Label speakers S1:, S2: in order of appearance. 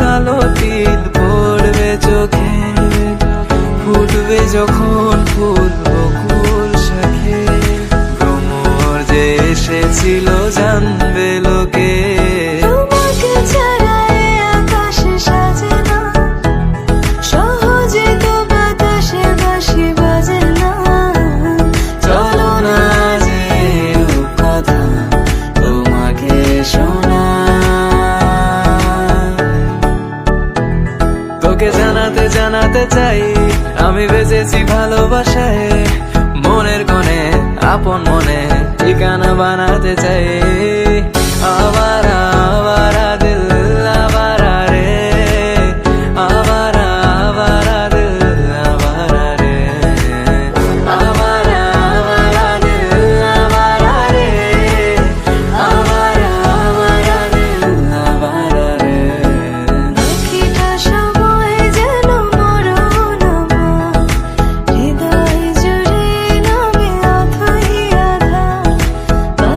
S1: কালো তিল পড়বে চোখে, ফুটবে যখন ফুল বকুল শাখে। ভ্রমর যে এসেছিল জানবে লোকে,
S2: তোমাকে ছাড়া এ আকাশ সাজে না, সহজে তো বাতাসে বাঁশি বাজে না।
S1: চলো না যে কথা তোমাকে শোনা, তোকে জানাতে জানাতে চাই আমি বেঁচেছি ভালোবাসায়। মনের কোণে আপন মনে ঠিকানা বানাতে চাই।